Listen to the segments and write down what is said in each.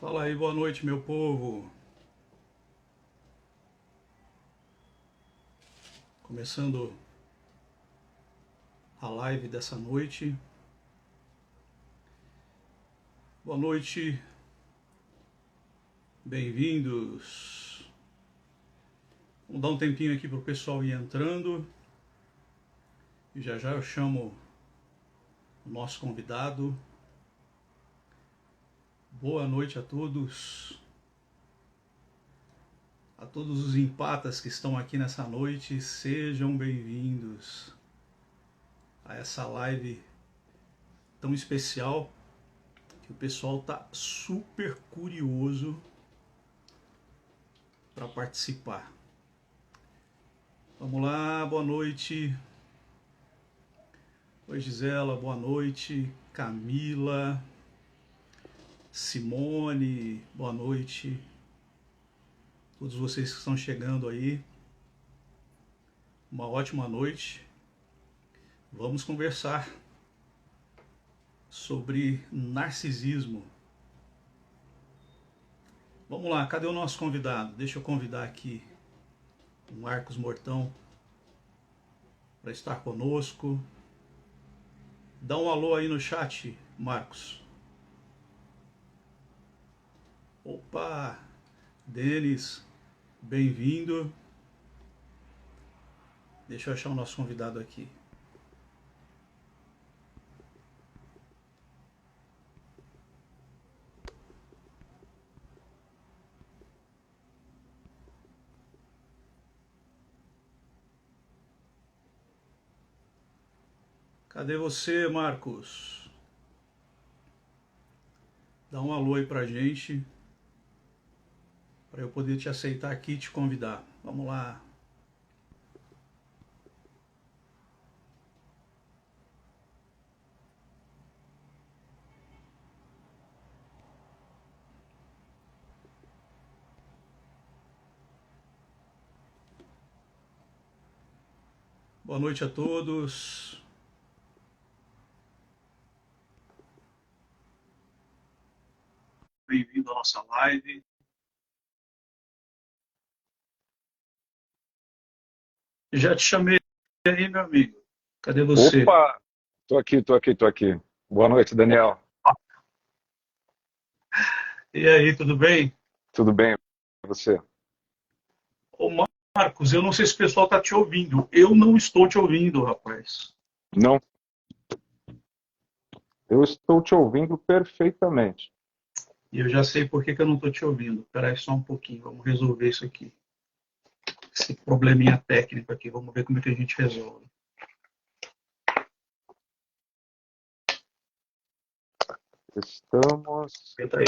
Fala aí, boa noite, meu povo. Começando a live dessa noite. Boa noite, bem-vindos. Vamos dar um tempinho aqui para o pessoal ir entrando. E já já eu chamo o nosso convidado. Boa noite a todos. A todos os empatas que estão aqui nessa noite, sejam bem-vindos a essa live tão especial que o pessoal tá super curioso para participar. Vamos lá, boa noite. Oi, Gisela, boa noite. Camila, Simone, boa noite. Todos vocês que estão chegando aí, uma ótima noite. Vamos conversar sobre narcisismo. Vamos lá, cadê o nosso convidado? Deixa eu convidar aqui o Marcos Mortão para estar conosco. Dá um alô aí no chat, Marcos. Opa, Denis, bem-vindo. Deixa eu achar o nosso convidado aqui. Cadê você, Marcos? Dá um alô aí pra gente, para eu poder te aceitar aqui e te convidar. Vamos lá. Boa noite a todos. Bem-vindo à nossa live. Já te chamei aí, meu amigo. Cadê você? Opa, tô aqui. Boa noite, Daniel. E aí, tudo bem? Tudo bem? E você? Ô, Marcos, eu não sei se o pessoal está te ouvindo. Eu não estou te ouvindo, rapaz. Não, eu estou te ouvindo perfeitamente. E eu já sei por que eu não estou te ouvindo. Espera aí só um pouquinho, vamos resolver isso aqui. Esse probleminha técnico aqui, vamos ver como é que a gente resolve. Estamos. Eita aí.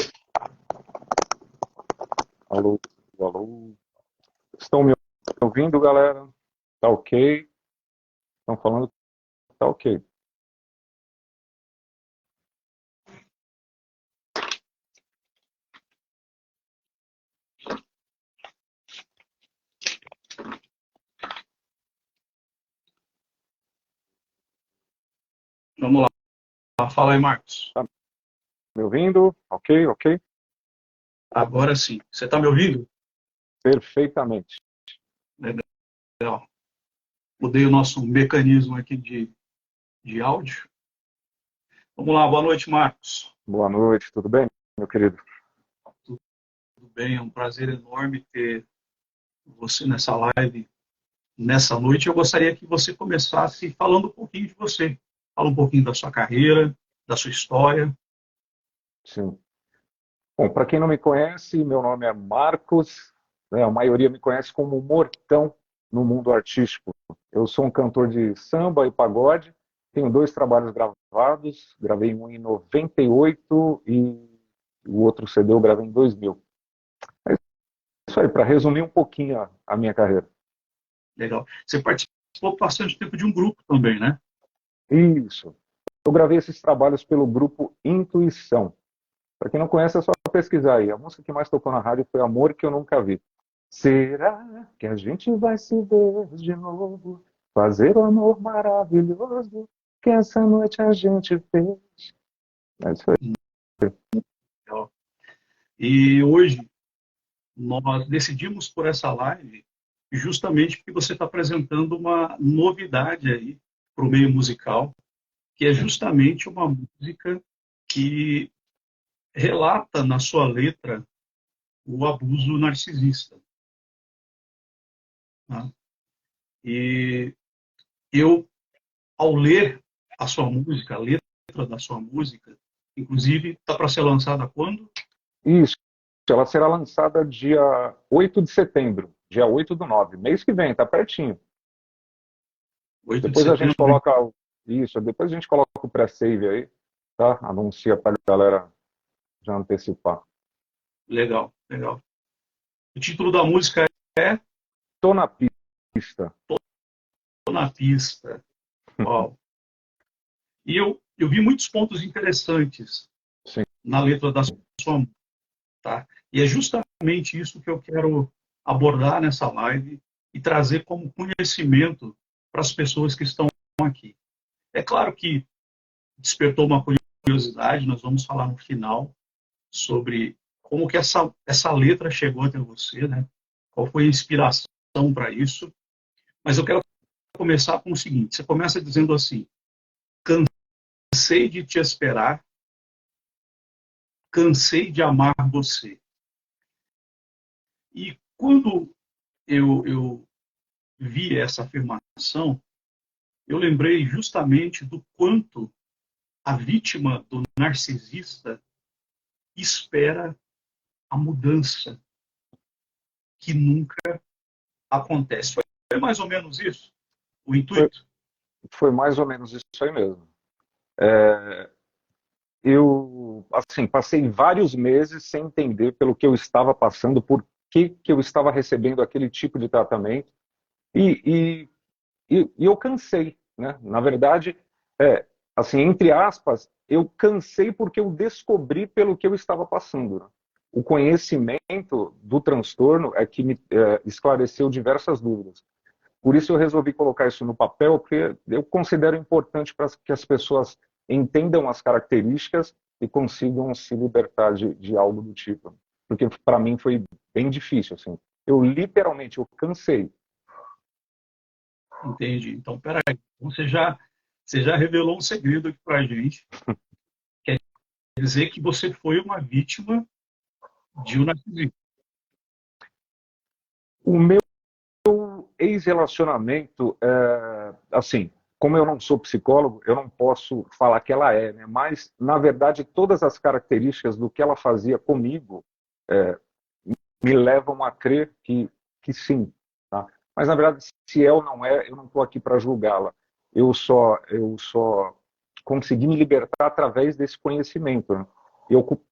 Alô, alô. Estão me ouvindo, galera? Tá ok? Estão falando que tá ok. Vamos lá. Fala aí, Marcos. Tá me ouvindo? Ok, ok? Agora sim. Você está me ouvindo? Perfeitamente. Legal. Mudei o nosso mecanismo aqui de áudio. Vamos lá, boa noite, Marcos. Boa noite, tudo bem, meu querido? Tudo bem? É um prazer enorme ter você nessa live nessa noite. Eu gostaria que você começasse falando um pouquinho de você. Fala um pouquinho da sua carreira, da sua história. Sim. Bom, para quem não me conhece, meu nome é Marcos, né? A maioria me conhece como Mortão no mundo artístico. Eu sou um cantor de samba e pagode, tenho dois trabalhos gravados, gravei um em 98 e o outro CD eu gravei em 2000. É isso aí, para resumir um pouquinho a minha carreira. Legal. Você participou bastante tempo de um grupo também, né? Isso. Eu gravei esses trabalhos pelo grupo Intuição. Para quem não conhece, é só pesquisar aí. A música que mais tocou na rádio foi Amor que eu nunca vi. Será que a gente vai se ver de novo? Fazer o amor maravilhoso que essa noite a gente fez. É isso aí. Legal. E hoje nós decidimos por essa live justamente porque você está apresentando uma novidade aí para o meio musical, que é justamente uma música que relata na sua letra o abuso narcisista. Né? E eu, ao ler a sua música, a letra da sua música, inclusive, está para ser lançada quando? Isso, ela será lançada dia 8 de setembro, dia 8/9, mês que vem, tá pertinho. 8 de Depois a gente setembro. coloca isso, depois a gente coloca o pré-save aí, tá? Anuncia pra galera já antecipar. Legal, legal. O título da música é Tô na pista. Tô na Pista. Uau. E eu vi muitos pontos interessantes Sim. na letra da sua música, tá? E é justamente isso que eu quero abordar nessa live e trazer como conhecimento para as pessoas que estão aqui. É claro que despertou uma curiosidade, nós vamos falar no final sobre como que essa letra chegou até você, né? Qual foi a inspiração para isso? Mas eu quero começar com o seguinte: você começa dizendo assim, cansei de te esperar, cansei de amar você. E quando eu vi essa afirmação, eu lembrei justamente do quanto a vítima do narcisista espera a mudança que nunca acontece. Foi mais ou menos isso o Foi, intuito? foi mais ou menos isso aí mesmo. Eu, assim, passei vários meses sem entender pelo que eu estava passando, por que eu estava recebendo aquele tipo de tratamento, e, e eu cansei, né? Na verdade, assim, entre aspas, eu cansei porque eu descobri pelo que eu estava passando, né? O conhecimento do transtorno é que me esclareceu diversas dúvidas. Por isso eu resolvi colocar isso no papel, porque eu considero importante para que as pessoas entendam as características e consigam se libertar de algo do tipo. Porque para mim foi bem difícil, assim. Eu literalmente, eu cansei. Entendi. Então, peraí. Você já revelou um segredo aqui para a gente. Quer dizer que você foi uma vítima de um narcisismo. O meu ex-relacionamento, assim, como eu não sou psicólogo, eu não posso falar que ela é, né? Mas, na verdade, todas as características do que ela fazia comigo me levam a crer que sim, tá? Mas, na verdade, se é ou não é, eu não estou aqui para julgá-la. Eu só consegui me libertar através desse conhecimento, né?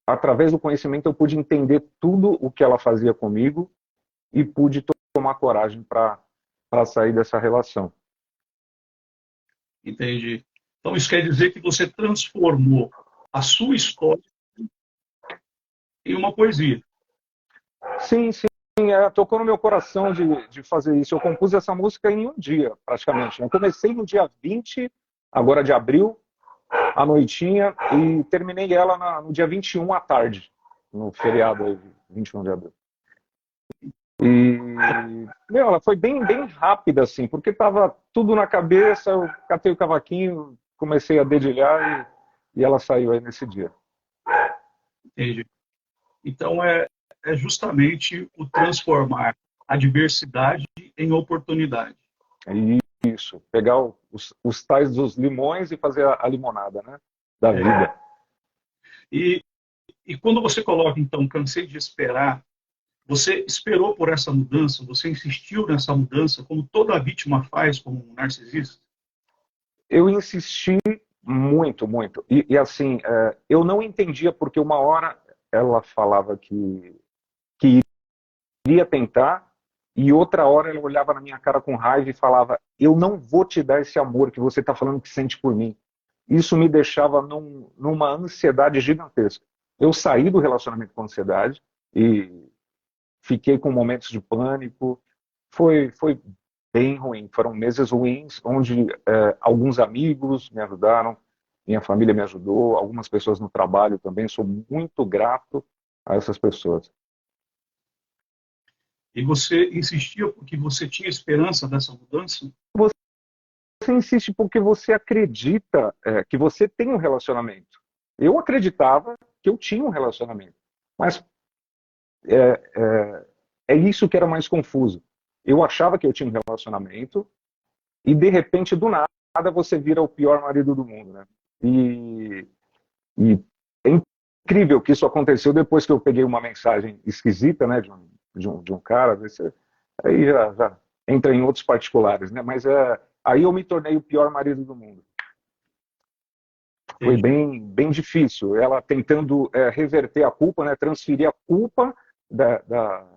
Através do conhecimento, eu pude entender tudo o que ela fazia comigo e pude tomar coragem para sair dessa relação. Entendi. Então, isso quer dizer que você transformou a sua história em uma poesia. Sim, sim, tocou no meu coração de fazer isso. Eu compus essa música em um dia, praticamente. Eu comecei no dia 20, agora de abril, à noitinha, e terminei ela no dia 21 à tarde, no feriado aí, 21 de abril. E, ela foi bem rápida, assim, porque tava tudo na cabeça, eu catei o cavaquinho, comecei a dedilhar e ela saiu aí nesse dia. Entendi. Então, é justamente o transformar a diversidade em oportunidade. Isso, pegar os tais dos limões e fazer a limonada, né? Da vida. E, e quando você coloca, então, cansei de esperar, você esperou por essa mudança, você insistiu nessa mudança, como toda vítima faz como um narcisista? Eu insisti muito, muito. E assim, eu não entendia porque uma hora ela falava que iria tentar e outra hora ela olhava na minha cara com raiva e falava: eu não vou te dar esse amor que você está falando que sente por mim. Isso me deixava numa ansiedade gigantesca. Eu saí do relacionamento com ansiedade e fiquei com momentos de pânico. Foi bem ruim. Foram meses ruins, onde alguns amigos me ajudaram, minha família me ajudou, algumas pessoas no trabalho também. Sou muito grato a essas pessoas. E você insistia porque você tinha esperança dessa mudança? Você insiste porque você acredita que você tem um relacionamento. Eu acreditava que eu tinha um relacionamento, mas é isso que era mais confuso. Eu achava que eu tinha um relacionamento e, de repente, do nada, você vira o pior marido do mundo, né? E é incrível que isso aconteceu depois que eu peguei uma mensagem esquisita, né, de um cara. Aí já entra em outros particulares, né? Mas aí eu me tornei o pior marido do mundo. Foi Entendi. bem difícil. Ela tentando reverter a culpa, né, transferir a culpa da, da,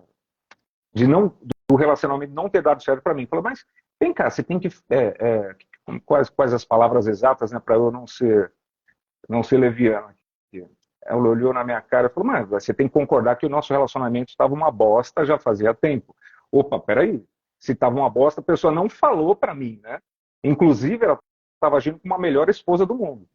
de não, do relacionamento não ter dado certo para mim. Falou, mas vem cá, você tem que. Quais as palavras exatas, né, para eu não ser leviano aqui. Ela olhou na minha cara e falou, mas você tem que concordar que o nosso relacionamento estava uma bosta já fazia tempo. Opa, peraí. Se estava uma bosta, a pessoa não falou para mim, né? Inclusive, ela estava agindo como a melhor esposa do mundo.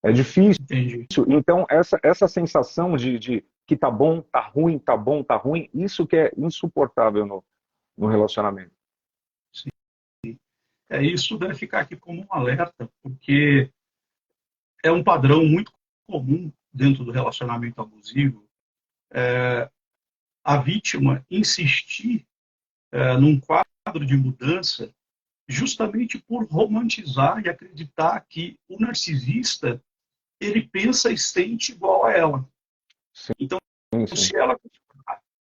É difícil. Entendi. Então, essa sensação de que tá bom, tá ruim, tá bom, tá ruim, isso que é insuportável no relacionamento. Sim. Isso deve ficar aqui como um alerta, porque é um padrão muito comum dentro do relacionamento abusivo, a vítima insistir num quadro de mudança justamente por romantizar e acreditar que o narcisista ele pensa e sente igual a ela. Sim, Então, sim.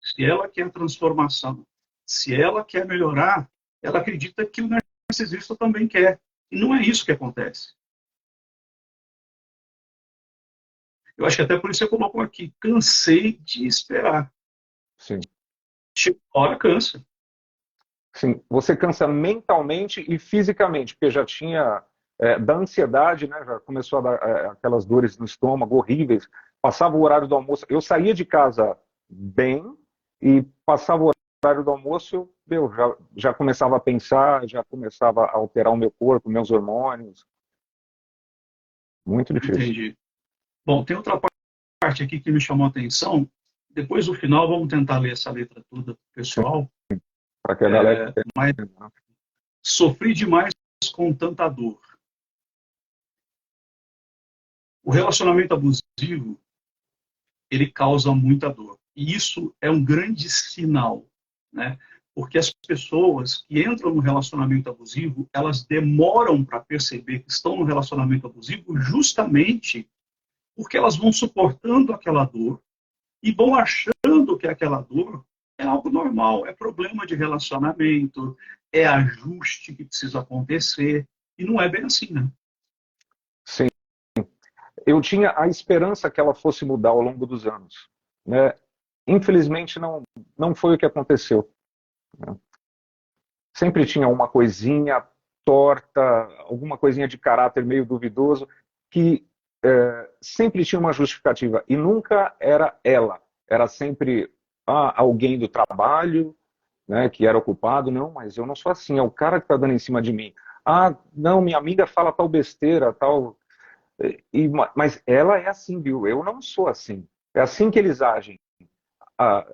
se ela quer transformação, se ela quer melhorar, ela acredita que o narcisista também quer. E não é isso que acontece. Eu acho que até por isso você colocou aqui, cansei de esperar. Sim. Chega uma hora, cansa. Sim, você cansa mentalmente e fisicamente, porque já tinha da ansiedade, né? Já começou a dar aquelas dores no estômago horríveis. Passava o horário do almoço, eu saía de casa bem e passava o horário do almoço, eu já começava a pensar, já começava a alterar o meu corpo, meus hormônios. Muito difícil. Entendi. Bom, tem outra parte aqui que me chamou a atenção. Depois do final, vamos tentar ler essa letra toda, Sim, pessoal. para que a galera. Mas sofri demais com tanta dor. O relacionamento abusivo, ele causa muita dor. E isso é um grande sinal, né? Porque as pessoas que entram no relacionamento abusivo, elas demoram para perceber que estão no relacionamento abusivo justamente porque elas vão suportando aquela dor e vão achando que aquela dor é algo normal, é problema de relacionamento, é ajuste que precisa acontecer, e não é bem assim, né? Sim. Eu tinha a esperança que ela fosse mudar ao longo dos anos, né? Infelizmente não foi o que aconteceu, né? Sempre tinha uma coisinha torta, alguma coisinha de caráter meio duvidoso, que sempre tinha uma justificativa, e nunca era ela. Era sempre alguém do trabalho, né, que era ocupado. Não, mas eu não sou assim, é o cara que está dando em cima de mim. Ah, não, minha amiga fala tal besteira, tal. Mas ela é assim, viu? Eu não sou assim. É assim que eles agem. Ah,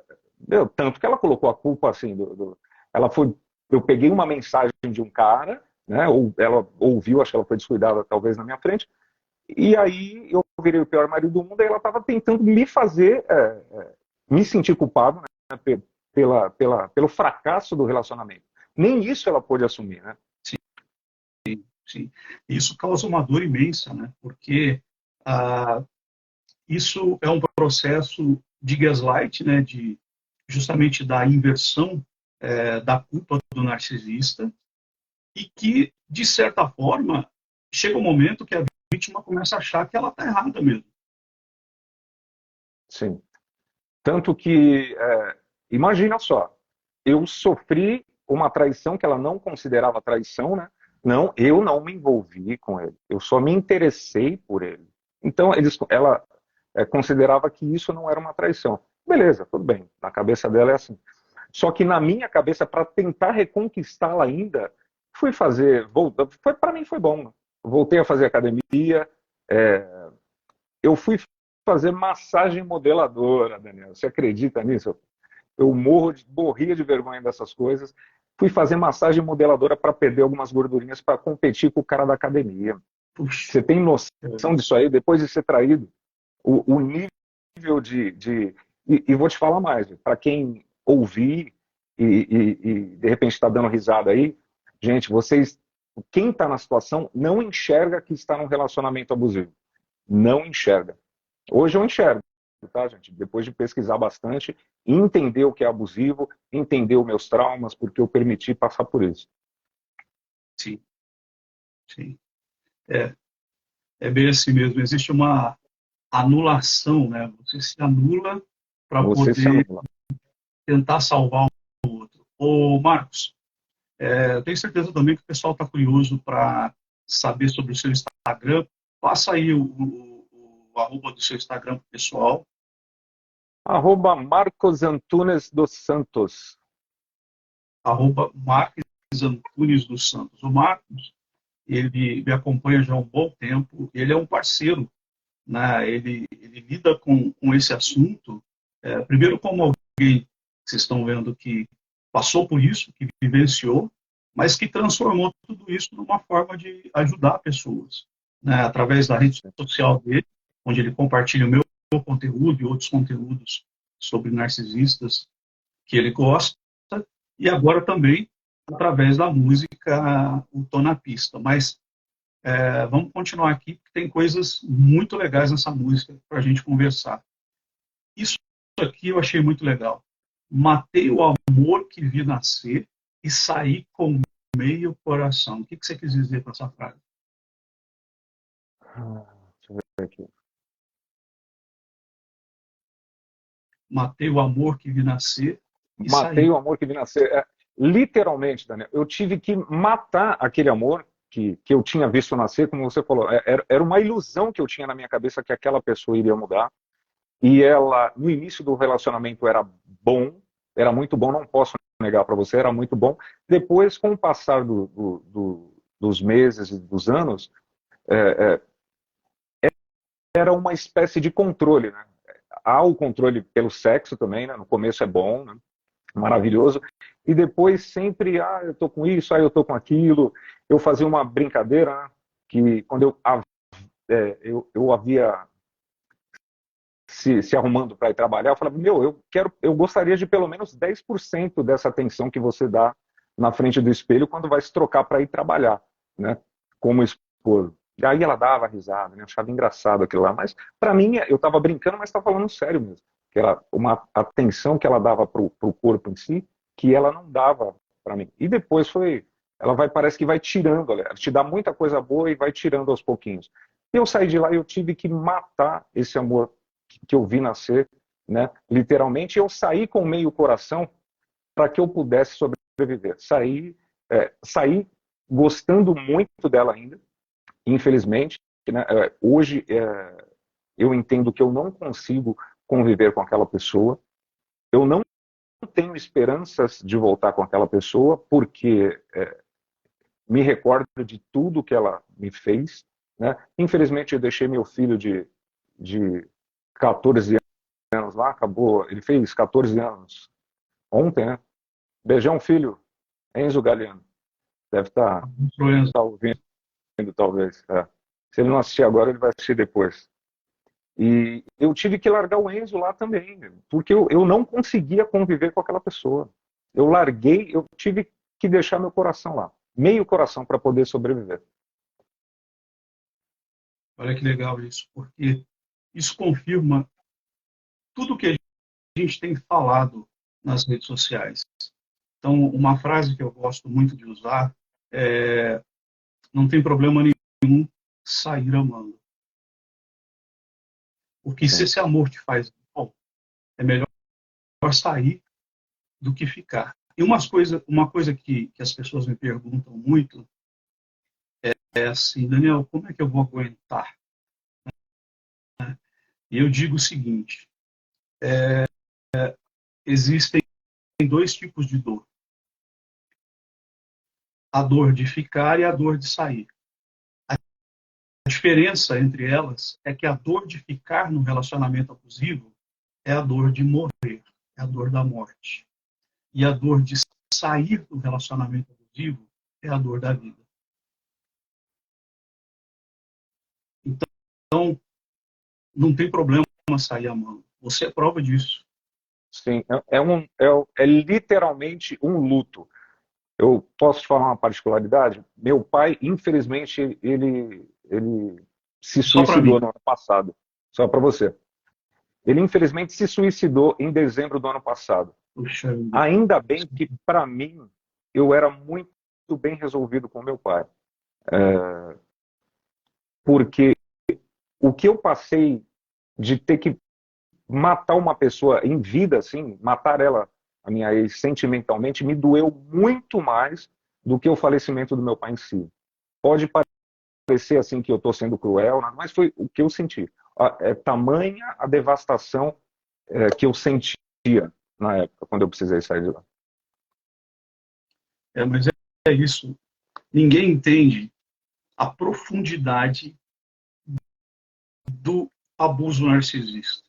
tanto que ela colocou a culpa assim, ela foi. Eu peguei uma mensagem de um cara, né? Ou ela ouviu, acho que ela foi descuidada talvez na minha frente, e aí eu virei o pior marido do mundo, e ela estava tentando me fazer me sentir culpado, né? Pelo fracasso do relacionamento. Nem isso ela pôde assumir, né? Sim. Isso causa uma dor imensa, né? Porque isso é um processo de gaslight, né? De justamente da inversão da culpa do narcisista e que, de certa forma, chega um momento que a vítima começa a achar que ela está errada mesmo. Sim. Tanto que, imagina só, eu sofri uma traição que ela não considerava traição, né? Não, eu não me envolvi com ele, eu só me interessei por ele. Então, ela considerava que isso não era uma traição. Beleza, tudo bem, na cabeça dela é assim. Só que na minha cabeça, para tentar reconquistá-la ainda, fui fazer, para mim foi bom, né? Voltei a fazer academia, eu fui fazer massagem modeladora, Daniel. Você acredita nisso? Eu morria de vergonha dessas coisas. Fui fazer massagem modeladora para perder algumas gordurinhas para competir com o cara da academia. Puxa, Você tem noção disso aí? Depois de ser traído, o nível e vou te falar mais, para quem ouvir e de repente está dando risada aí, gente, vocês, quem está na situação não enxerga que está num relacionamento abusivo. Não enxerga. Hoje eu enxergo, tá, gente? Depois de pesquisar bastante, entender o que é abusivo, entender os meus traumas, porque eu permiti passar por isso. sim, sim. É, é bem assim mesmo. Existe uma anulação, né? Você se anula para Você se poder anula. tentar salvar o outro. Ô, Marcos, eu tenho certeza também que o pessoal está curioso para saber sobre o seu Instagram. Passa aí o arroba do seu Instagram para o pessoal. @Marcos Antunes dos Santos. Arroba Marcos Antunes dos Santos. O Marcos, ele me acompanha já há um bom tempo. Ele é um parceiro, né? Ele lida com esse assunto, primeiro como alguém que vocês estão vendo que passou por isso, que vivenciou, mas que transformou tudo isso numa forma de ajudar pessoas, né? Através da rede social dele, onde ele compartilha o meu conteúdo e outros conteúdos sobre narcisistas que ele gosta, e agora também através da música O Tô na Pista. Mas vamos continuar aqui, porque tem coisas muito legais nessa música para a gente conversar. Isso aqui eu achei muito legal. Matei o amor que vi nascer e saí com meio coração. O que você quis dizer com essa frase? Deixa eu ver aqui. Matei o amor que vi nascer e Matei saí. o amor que vi nascer. Literalmente, Daniel, eu tive que matar aquele amor que eu tinha visto nascer, como você falou. Era uma ilusão que eu tinha na minha cabeça que aquela pessoa iria mudar. E ela, no início do relacionamento, era bom, era muito bom, não posso negar para você, era muito bom. Depois, com o passar dos meses e dos anos, era uma espécie de controle, né? Há o controle pelo sexo também, né? No começo é bom, né? Maravilhoso, e depois sempre, eu tô com isso, eu tô com aquilo. Eu fazia uma brincadeira, né? Que quando eu havia se arrumando para ir trabalhar, eu falava, eu gostaria de pelo menos 10% dessa atenção que você dá na frente do espelho quando vai se trocar para ir trabalhar, né? Como esposo. E aí ela dava risada, né? Achava engraçado aquilo lá, mas para mim, eu estava brincando, mas estava falando sério mesmo. Que era uma atenção que ela dava para o corpo em si, que ela não dava para mim. E depois parece que vai tirando, ela te dá muita coisa boa e vai tirando aos pouquinhos. Eu saí de lá e eu tive que matar esse amor que eu vi nascer, né? Literalmente, eu saí com meio coração para que eu pudesse sobreviver. Saí gostando muito dela ainda, infelizmente, né? Hoje eu entendo que eu não consigo conviver com aquela pessoa. Eu não tenho esperanças de voltar com aquela pessoa, porque me recordo de tudo que ela me fez, né? Infelizmente, eu deixei meu filho de 14 anos lá, acabou, ele fez 14 anos ontem, né? Beijão, filho, Enzo Galeano. Deve estar ouvindo, talvez. Se ele não assistir agora, ele vai assistir depois. E eu tive que largar o Enzo lá também, porque eu não conseguia conviver com aquela pessoa. Eu larguei, eu tive que deixar meu coração lá, meio coração, para poder sobreviver. Olha que legal isso, porque isso confirma tudo que a gente tem falado nas redes sociais. Então, uma frase que eu gosto muito de usar é: não tem problema nenhum sair amando. Porque se Sim. esse amor te faz bom, é melhor sair do que ficar. E uma coisa que as pessoas me perguntam muito é assim, Daniel, como é que eu vou aguentar? E eu digo o seguinte: existem dois tipos de dor. A dor de ficar e a dor de sair. A diferença entre elas é que a dor de ficar no relacionamento abusivo é a dor de morrer, é a dor da morte. E a dor de sair do relacionamento abusivo é a dor da vida. Então, não tem problema sair amando. Você é prova disso. Sim, é literalmente um luto. Eu posso te falar uma particularidade? Meu pai, infelizmente, ele se Só para mim. suicidou no ano passado. Só para você. Ele, infelizmente, se suicidou em dezembro do ano passado. Puxa vida. Ainda bem que, para mim, eu era muito bem resolvido com meu pai. Porque o que eu passei de ter que matar uma pessoa em vida, assim, matar ela, a minha ex, sentimentalmente, me doeu muito mais do que o falecimento do meu pai em si. Pode parecer assim que eu estou sendo cruel, mas foi o que eu senti. É tamanha a devastação que eu sentia na época, quando eu precisei sair de lá. Mas é isso. Ninguém entende a profundidade do abuso narcisista.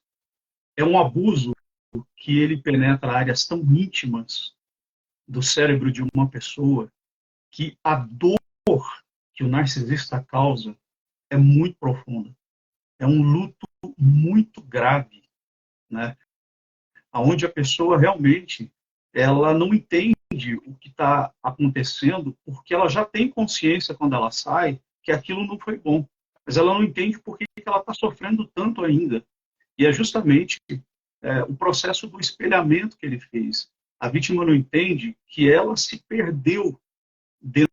É um abuso que ele penetra áreas tão íntimas do cérebro de uma pessoa que a dor que o narcisista causa é muito profunda. É um luto muito grave, né? Onde a pessoa realmente ela não entende o que está acontecendo porque ela já tem consciência quando ela sai que aquilo não foi bom, mas ela não entende por que ela está sofrendo tanto ainda. E é justamente o processo do espelhamento que ele fez. A vítima não entende que ela se perdeu dentro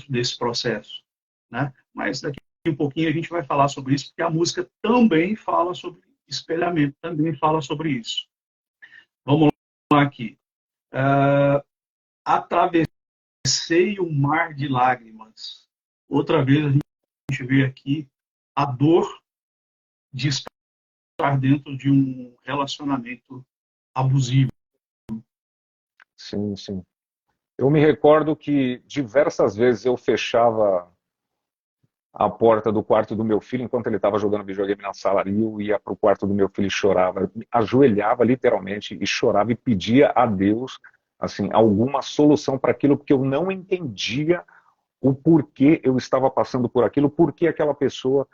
desse processo, né? Mas daqui a um pouquinho a gente vai falar sobre isso, porque a música também fala sobre espelhamento, também fala sobre isso. Vamos lá aqui. Atravessei o mar de lágrimas. Outra vez a gente vê aqui a dor de estar dentro de um relacionamento abusivo. Sim, sim. Eu me recordo que diversas vezes eu fechava a porta do quarto do meu filho enquanto ele estava jogando videogame na sala e eu ia para o quarto do meu filho e chorava. Eu ajoelhava literalmente e chorava e pedia a Deus assim, alguma solução para aquilo, porque eu não entendia o porquê eu estava passando por aquilo, porquê aquela pessoa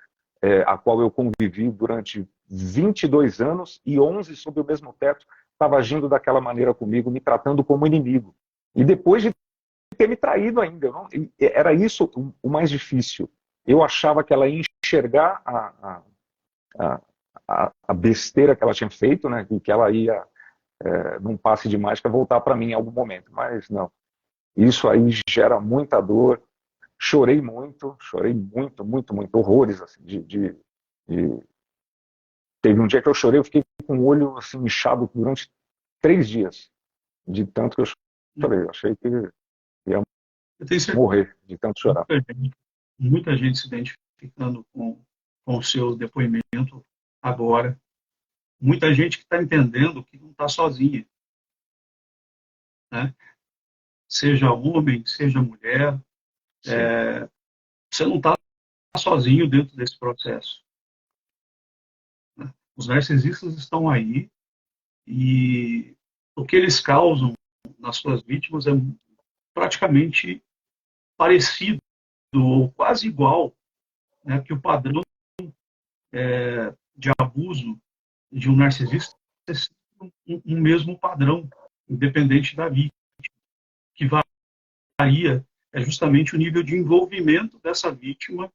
a qual eu convivi durante 22 anos e 11 sob o mesmo teto estava agindo daquela maneira comigo, me tratando como inimigo. E depois de ter me traído ainda. Era isso o mais difícil. Eu achava que ela ia enxergar a besteira que ela tinha feito, né, e que ela ia, num passe de mágica, voltar para mim em algum momento. Mas não. Isso aí gera muita dor. Chorei muito, muito, muito. Horrores. Assim, Teve um dia que eu chorei, eu fiquei com o olho assim, inchado durante 3 dias, de tanto que eu chorei. Eu achei que ia Eu tenho certeza morrer de tanto chorar. que muita gente se identificando com o seu depoimento agora. Muita gente que está entendendo que não está sozinha, né? Seja homem, seja mulher, você não está sozinho dentro desse processo, né? Os narcisistas estão aí e o que eles causam nas suas vítimas é praticamente parecido ou quase igual, né, que o padrão de abuso de um narcisista é um mesmo padrão, independente da vítima, que varia é justamente o nível de envolvimento dessa vítima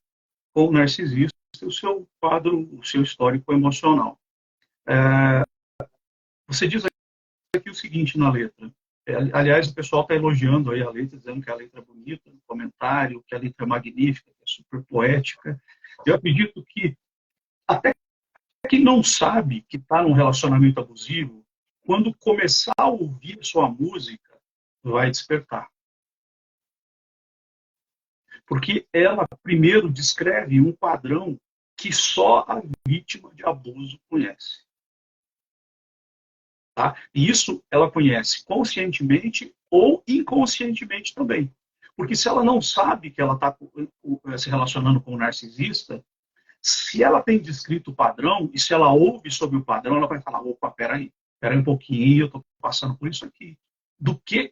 com o narcisista e o seu quadro, o seu histórico emocional. Você diz aqui o seguinte na letra. Aliás, o pessoal está elogiando aí a letra, dizendo que a letra é bonita, no comentário, que a letra é magnífica, que é super poética. Eu acredito que até quem não sabe que está num relacionamento abusivo, quando começar a ouvir sua música, vai despertar. Porque ela, primeiro, descreve um padrão que só a vítima de abuso conhece. Tá? E isso ela conhece conscientemente ou inconscientemente também. Porque se ela não sabe que ela está se relacionando com um narcisista, se ela tem descrito o padrão, e se ela ouve sobre o padrão, ela vai falar, opa, peraí um pouquinho, eu estou passando por isso aqui. Do que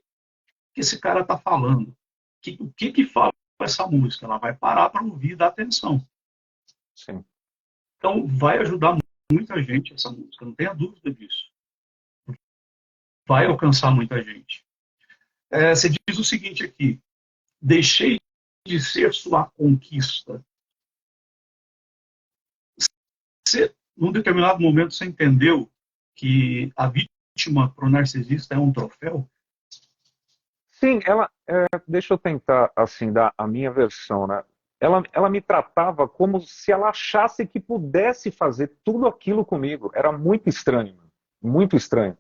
esse cara está falando? O que fala essa música? Ela vai parar para ouvir e dar atenção. Sim. Então, vai ajudar muita gente essa música, não tenha dúvida disso. Vai alcançar muita gente. Você diz o seguinte aqui, deixei de ser sua conquista. Você, num determinado momento, você entendeu que a vítima para o narcisista é um troféu? Sim, deixa eu tentar, assim, dar a minha versão, né? Ela me tratava como se ela achasse que pudesse fazer tudo aquilo comigo. Era muito estranho, muito estranho.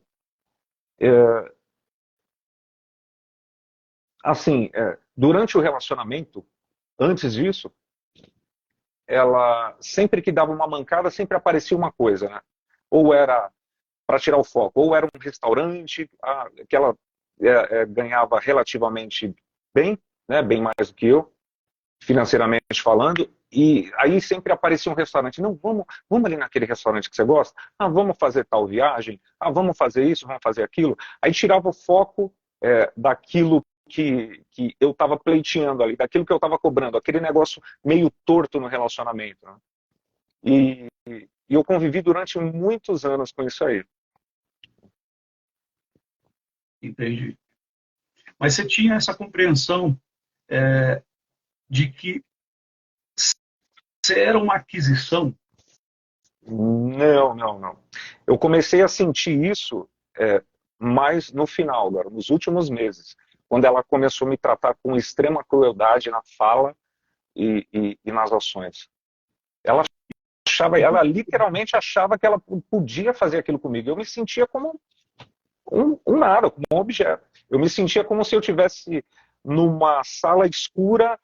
Assim, durante o relacionamento, antes disso, ela, sempre que dava uma mancada, sempre aparecia uma coisa, né? Ou era para tirar o foco, ou era um restaurante que ela ganhava relativamente bem, né? Bem mais do que eu, financeiramente falando, e aí sempre aparecia um restaurante. Não, vamos ali naquele restaurante que você gosta? Ah, vamos fazer tal viagem? Ah, vamos fazer isso, vamos fazer aquilo? Aí tirava o foco daquilo que eu estava pleiteando ali, daquilo que eu estava cobrando, aquele negócio meio torto no relacionamento. Né? E eu convivi durante muitos anos com isso aí. Entendi. Mas você tinha essa compreensão de que você era uma aquisição? Não, não, não. Eu comecei a sentir isso mais no final, agora, nos últimos meses, quando ela começou a me tratar com extrema crueldade na fala e nas ações. Ela literalmente achava que ela podia fazer aquilo comigo. Eu me sentia como um nada, como um objeto. Eu me sentia como se eu tivesse numa sala escura,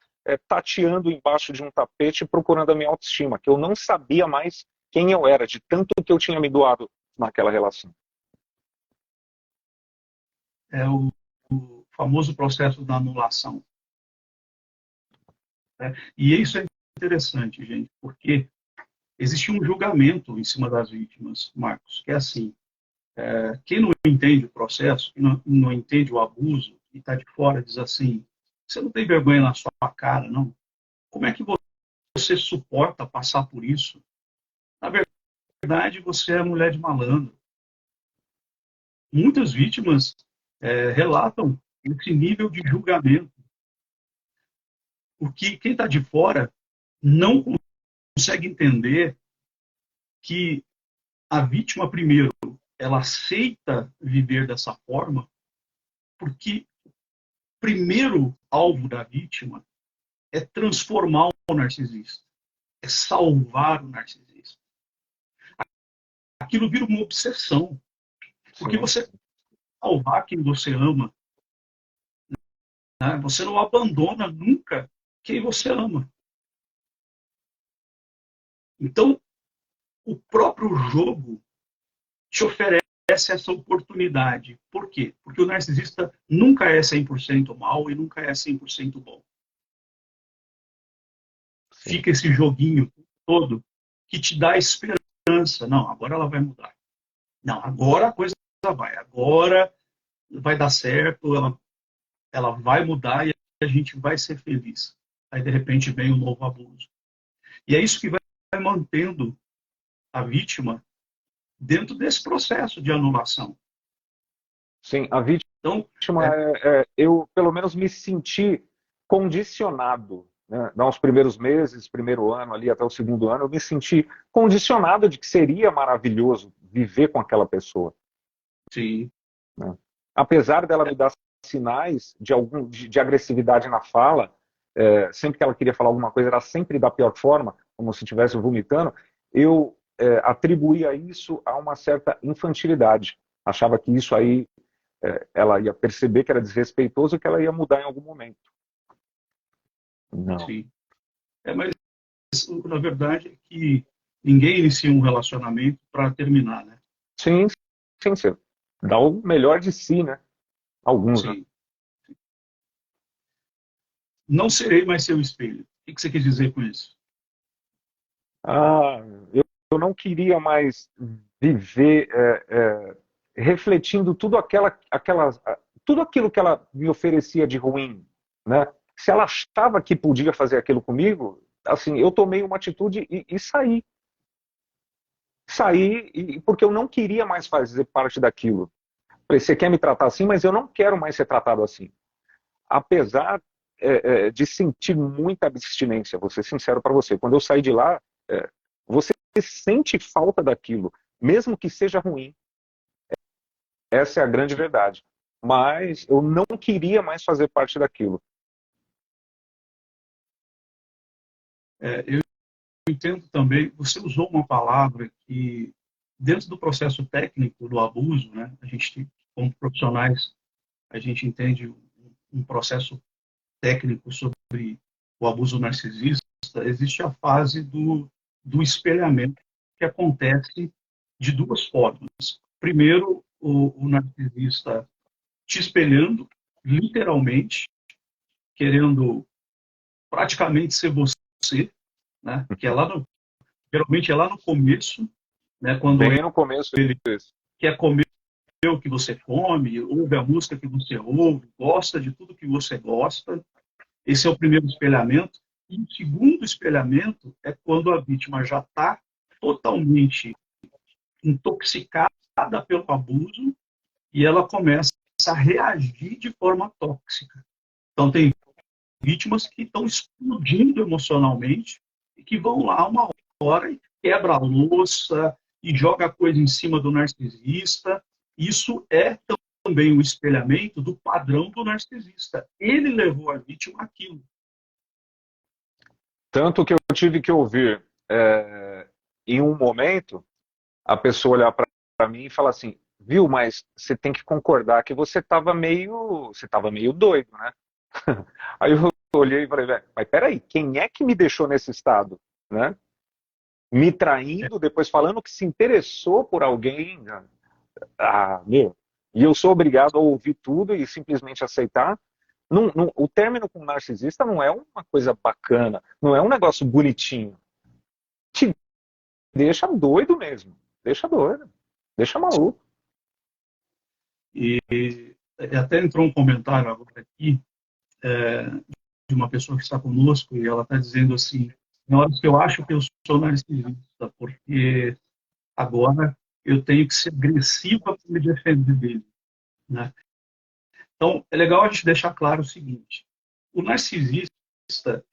tateando embaixo de um tapete, procurando a minha autoestima, que eu não sabia mais quem eu era, de tanto que eu tinha me doado naquela relação. É o famoso processo da anulação. Né? E isso é interessante, gente, porque existe um julgamento em cima das vítimas, Marcos, que é assim, quem não entende o processo, quem não entende o abuso, e está de fora, diz assim, você não tem vergonha na sua cara, não? Como é que você suporta passar por isso? Na verdade, você é mulher de malandro. Muitas vítimas relatam esse nível de julgamento, porque quem está de fora não consegue entender que a vítima, primeiro, ela aceita viver dessa forma, porque o primeiro alvo da vítima é transformar o narcisista, é salvar o narcisista. Aquilo vira uma obsessão, porque Sim. você salvar quem você ama, né? Você não abandona nunca quem você ama. Então, o próprio jogo te oferece essa oportunidade. Por quê? Porque o narcisista nunca é 100% mal e nunca é 100% bom. Sim. Fica esse joguinho todo que te dá esperança. Não, agora ela vai mudar. Não, agora a coisa vai. Agora vai dar certo, ela vai mudar e a gente vai ser feliz. Aí, de repente, vem um novo abuso. E é isso que vai mantendo a vítima dentro desse processo de anulação. Sim, a vítima, Então, eu pelo menos me senti condicionado, né? Nos primeiros meses, primeiro ano ali até o segundo ano, eu me senti condicionado de que seria maravilhoso viver com aquela pessoa. sim. Né? Apesar dela me dar sinais de agressividade na fala, sempre que ela queria falar alguma coisa, era sempre da pior forma, como se estivesse vomitando, eu atribuía isso a uma certa infantilidade. Achava que isso aí ela ia perceber que era desrespeitoso e que ela ia mudar em algum momento. Não. Sim. Mas na verdade é que ninguém inicia um relacionamento para terminar, né? Sim, sim, sim. Dá o melhor de si, né? Alguns, né? Sim. não serei mais seu espelho. O que você quis dizer com isso? Ah, eu não queria mais viver refletindo tudo aquilo que ela me oferecia de ruim, né? Se ela achava que podia fazer aquilo comigo, assim, eu tomei uma atitude e saí. Saí porque eu não queria mais fazer parte daquilo. Falei, você quer me tratar assim, mas eu não quero mais ser tratado assim. Apesar de sentir muita abstinência, vou ser sincero para você, quando eu saí de lá, você sente falta daquilo, mesmo que seja ruim. Essa é a grande verdade. Mas eu não queria mais fazer parte daquilo. Eu entendo também, você usou uma palavra que, dentro do processo técnico do abuso, né, a gente, como profissionais, a gente entende um processo técnico sobre o abuso narcisista, existe a fase do espelhamento, que acontece de duas formas. Primeiro, o narcisista te espelhando, literalmente, querendo praticamente ser você, né? Que é geralmente é lá no começo, né? Quando Bem no começo disso. quer comer o que você come, ouve a música que você ouve, gosta de tudo que você gosta. Esse é o primeiro espelhamento. E o segundo espelhamento é quando a vítima já está totalmente intoxicada pelo abuso e ela começa a reagir de forma tóxica. Então, tem vítimas que estão explodindo emocionalmente e que vão lá uma hora e quebra a louça e joga coisa em cima do narcisista. Isso é também um espelhamento do padrão do narcisista. Ele levou a vítima àquilo. Tanto que eu tive que ouvir, em um momento, a pessoa olhar para mim e falar assim, viu, mas você tem que concordar que você tava meio doido, né? Aí eu olhei e falei, mas peraí, quem é que me deixou nesse estado, né? Me traindo, depois falando que se interessou por alguém, meu, e eu sou obrigado a ouvir tudo e simplesmente aceitar. O término com o narcisista não é uma coisa bacana, não é um negócio bonitinho. Te deixa doido mesmo, deixa doido, deixa maluco. E até entrou um comentário agora aqui de uma pessoa que está conosco e ela está dizendo assim, na hora que eu acho que eu sou narcisista, porque agora eu tenho que ser agressiva para me defender dele, né? Então, é legal a gente deixar claro o seguinte, o narcisista,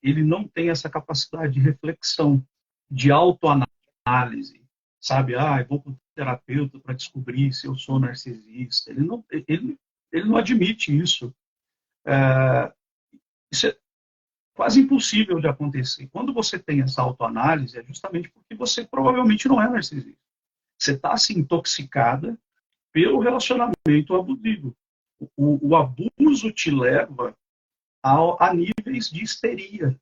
ele não tem essa capacidade de reflexão, de autoanálise, sabe? Ah, eu vou para o terapeuta para descobrir se eu sou narcisista. Ele não admite isso. Isso é quase impossível de acontecer. Quando você tem essa autoanálise, é justamente porque você provavelmente não é narcisista. Você está se intoxicada pelo relacionamento abusivo. O abuso te leva a níveis de histeria.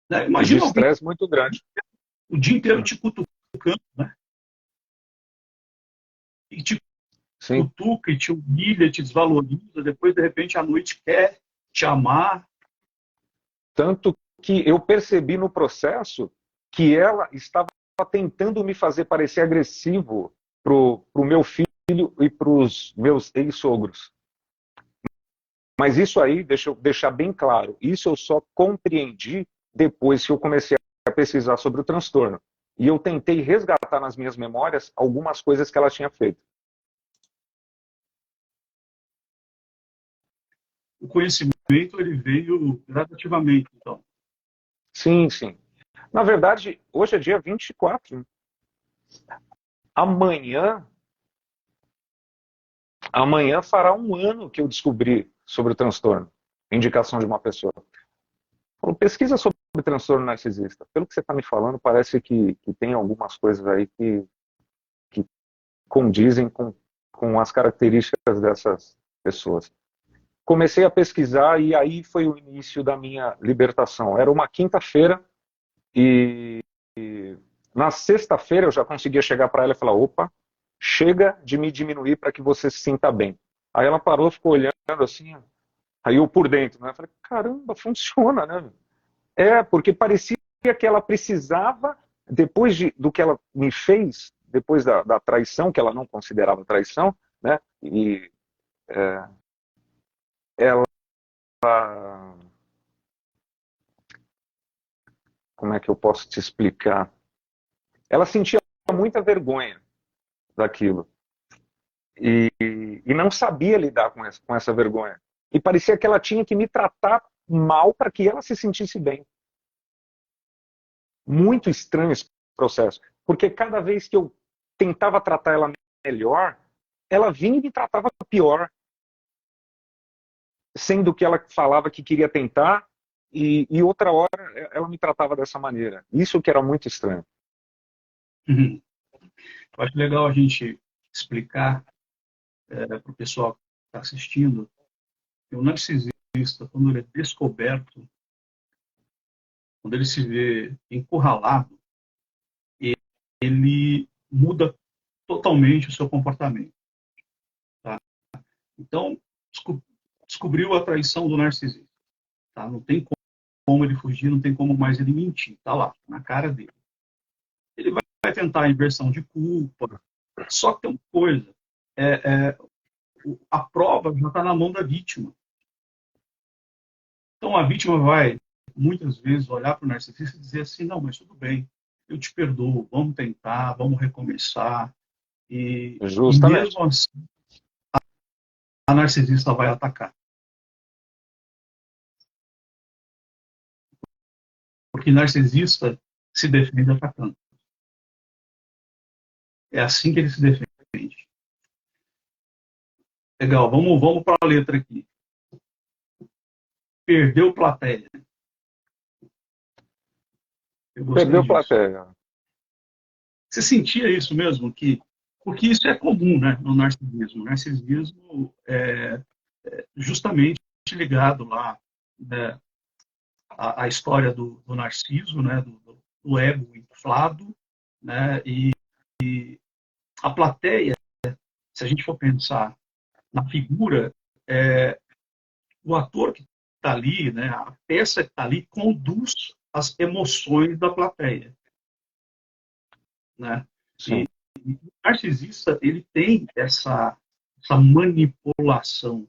Né? E de Imagina alguém estresse muito grande. o dia inteiro te cutucando, né? E te Sim. cutuca e te humilha, te desvaloriza, depois de repente à noite quer te amar. Tanto que eu percebi no processo que ela estava tentando me fazer parecer agressivo pro meu filho e para os meus ex-sogros. Mas isso aí, deixa eu deixar bem claro, isso eu só compreendi depois que eu comecei a pesquisar sobre o transtorno. E eu tentei resgatar nas minhas memórias algumas coisas que ela tinha feito. O conhecimento ele veio gradativamente, então. Sim, sim. Na verdade, hoje é dia 24. Amanhã, amanhã fará um ano que eu descobri sobre o transtorno. Indicação de uma pessoa. Falou, pesquisa sobre transtorno narcisista. Pelo que você está me falando, parece que tem algumas coisas aí que condizem com as características dessas pessoas. Comecei a pesquisar e aí foi o início da minha libertação. Era uma quinta-feira e na sexta-feira eu já conseguia chegar para ela e falar, opa, chega de me diminuir para que você se sinta bem. Aí ela parou, ficou olhando assim, Aí eu por dentro, né? Falei, caramba, funciona, né? Porque parecia que ela precisava, depois do que ela me fez, depois da traição, que ela não considerava traição, né? E ela, como é que eu posso te explicar? Ela sentia muita vergonha daquilo e não sabia lidar com essa vergonha. E parecia que ela tinha que me tratar mal para que ela se sentisse bem. Muito estranho esse processo, porque cada vez que eu tentava tratar ela melhor, ela vinha e me tratava pior, sendo que ela falava que queria tentar e outra hora ela me tratava dessa maneira. Isso que era muito estranho. Uhum. Eu acho legal a gente explicar para o pessoal que está assistindo que o narcisista, quando ele é descoberto, quando ele se vê encurralado, ele muda totalmente o seu comportamento. Tá? Então, descobriu a traição do narcisista. Tá? Não tem como ele fugir, não tem como mais ele mentir. Está lá, na cara dele. Ele vai tentar a inversão de culpa. Só que tem uma coisa: a prova já está na mão da vítima. Então, a vítima vai, muitas vezes, olhar para o narcisista e dizer assim: não, mas tudo bem, eu te perdoo, vamos tentar, vamos recomeçar. E Justamente. mesmo assim, a narcisista vai atacar. Porque narcisista se defende atacando. É assim que ele se defende. Legal, vamos para a letra aqui. Perdeu plateia. Eu gostei Perdeu disso. plateia. Você sentia isso mesmo? Porque isso é comum, né, no narcisismo. O narcisismo é justamente ligado lá, né, à história do narciso, né, do ego inflado, né, e a plateia, se a gente for pensar na figura, o ator que está ali, né, a peça que está ali, conduz as emoções da plateia. Né? E Sim. o narcisista ele tem essa manipulação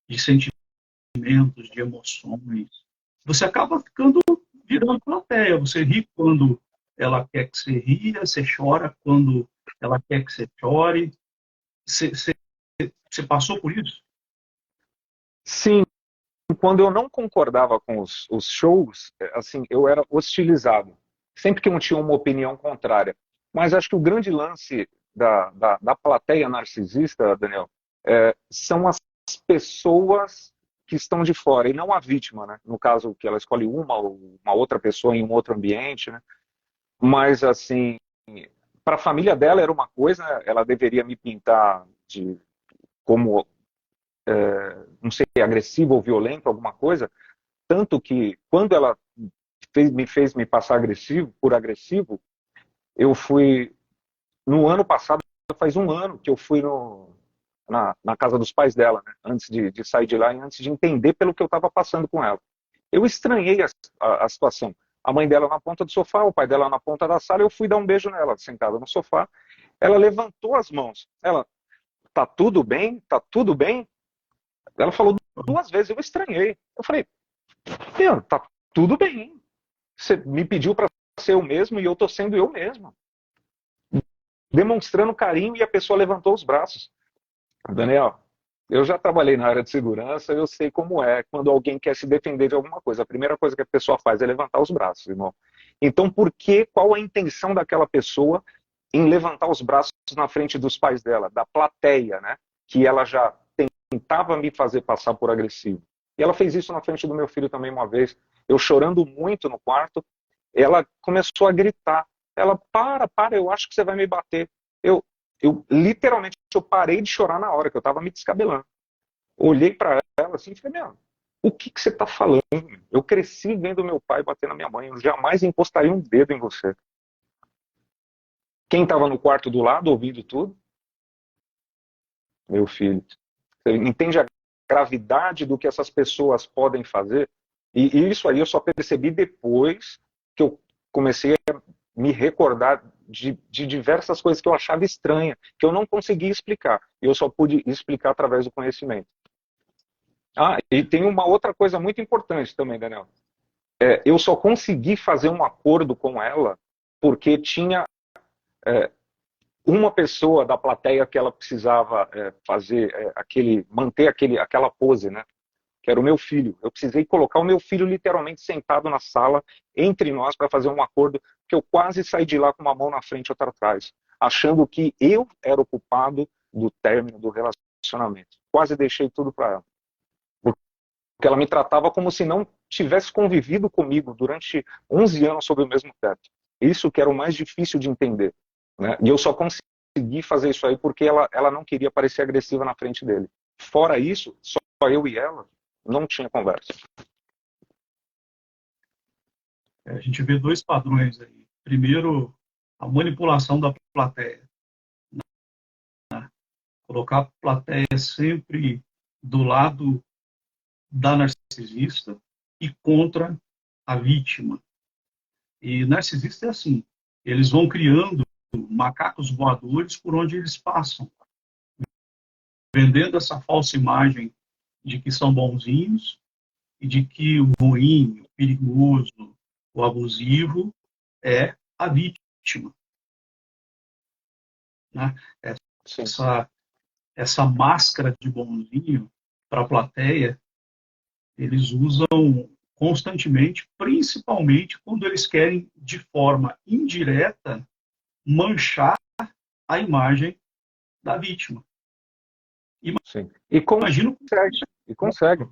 de sentimentos, de emoções. Você acaba ficando virando plateia. Você ri quando ela quer que você ria, você chora quando ela quer que você chore. Você passou por isso? Sim, quando eu não concordava com os shows, assim, eu era hostilizado. Sempre que um tinha uma opinião contrária. Mas acho que o grande lance da plateia narcisista, Daniel, são as pessoas que estão de fora, e não a vítima, né? No caso, que ela escolhe uma ou uma outra pessoa em um outro ambiente, né? Mas, assim, para a família dela era uma coisa, ela deveria me pintar de como, não sei, agressivo ou violento, alguma coisa, tanto que quando ela me fez me passar por agressivo, eu fui, no ano passado, faz um ano que eu fui na casa dos pais dela, né, antes de sair de lá e antes de entender pelo que eu estava passando com ela. Eu estranhei a situação. A mãe dela na ponta do sofá, o pai dela na ponta da sala, eu fui dar um beijo nela, sentada no sofá. Ela levantou as mãos. Ela, tá tudo bem? Tá tudo bem? Ela falou duas vezes, eu estranhei. Eu falei, meu, tá tudo bem. Você me pediu para ser eu mesmo e eu tô sendo eu mesmo. Demonstrando carinho e a pessoa levantou os braços. Daniel, eu já trabalhei na área de segurança, eu sei como é quando alguém quer se defender de alguma coisa. A primeira coisa que a pessoa faz é levantar os braços, irmão. Então, qual a intenção daquela pessoa em levantar os braços na frente dos pais dela, da plateia, né? Que ela já tentava me fazer passar por agressivo. E ela fez isso na frente do meu filho também uma vez. Eu chorando muito no quarto, ela começou a gritar. Ela, para, eu acho que você vai me bater. Eu literalmente, eu parei de chorar na hora, que eu estava me descabelando. Olhei para ela assim e falei, meu, o que você está falando? Eu cresci vendo meu pai bater na minha mãe, eu jamais encostaria um dedo em você. Quem estava no quarto do lado, ouvindo tudo? Meu filho. Você entende a gravidade do que essas pessoas podem fazer. E isso aí eu só percebi depois que eu comecei a me recordar de diversas coisas que eu achava estranha, que eu não conseguia explicar. E eu só pude explicar através do conhecimento. Ah, e tem uma outra coisa muito importante também, Daniel. Eu só consegui fazer um acordo com ela porque tinha uma pessoa da plateia que ela precisava fazer manter aquela pose, né? Que era o meu filho. Eu precisei colocar o meu filho literalmente sentado na sala entre nós para fazer um acordo que eu quase saí de lá com uma mão na frente e outra atrás, achando que eu era o culpado do término do relacionamento. Quase deixei tudo para ela. Porque ela me tratava como se não tivesse convivido comigo durante 11 anos sob o mesmo teto. Isso que era o mais difícil de entender. Né? E eu só consegui fazer isso aí porque ela não queria parecer agressiva na frente dele. Fora isso, só eu e ela não tinha conversa. A gente vê dois padrões aí. Primeiro, a manipulação da plateia. Colocar a plateia sempre do lado da narcisista e contra a vítima. E narcisista é assim, eles vão criando macacos voadores por onde eles passam, vendendo essa falsa imagem de que são bonzinhos e de que o ruim, o perigoso, o abusivo é a vítima. Né? Essa máscara de bonzinho para a plateia, eles usam constantemente, principalmente quando eles querem, de forma indireta, manchar a imagem da vítima. Sim. E Imagino consegue.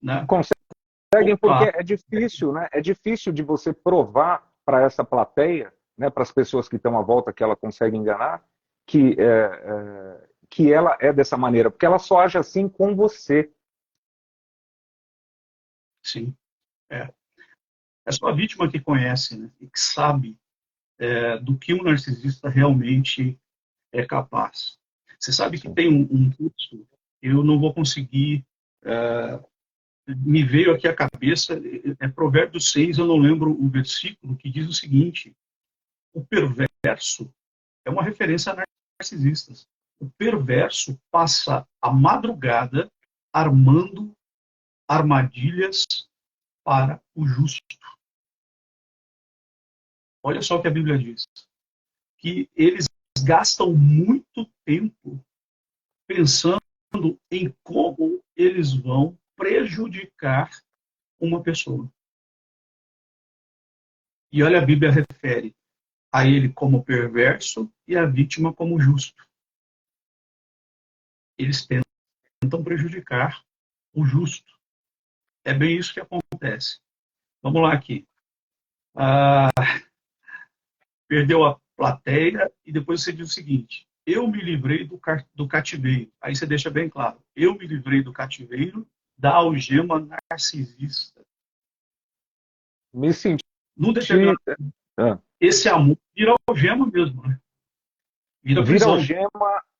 Né? Conseguem porque é difícil, né? É difícil de você provar para essa plateia, né, para as pessoas que estão à volta que ela consegue enganar, que ela é dessa maneira, porque ela só age assim com você. Sim. É só a vítima que conhece, né, e que sabe do que um narcisista realmente é capaz. Você sabe que tem um curso, eu não vou conseguir, me veio aqui à cabeça, é Provérbios 6, eu não lembro o versículo, que diz o seguinte: o perverso é uma referência a narcisistas. O perverso passa a madrugada armando armadilhas para o justo. Olha só o que a Bíblia diz. Que eles gastam muito tempo pensando em como eles vão prejudicar uma pessoa. E olha, a Bíblia refere a ele como perverso e a vítima como justo. Eles tentam prejudicar o justo. É bem isso que acontece. Vamos lá aqui. Perdeu a plateia e depois você diz o seguinte: eu me livrei do cativeiro. Aí você deixa bem claro: eu me livrei do cativeiro da algema narcisista. Me senti. No determinado esse amor vira algema mesmo, né? Vira prisão.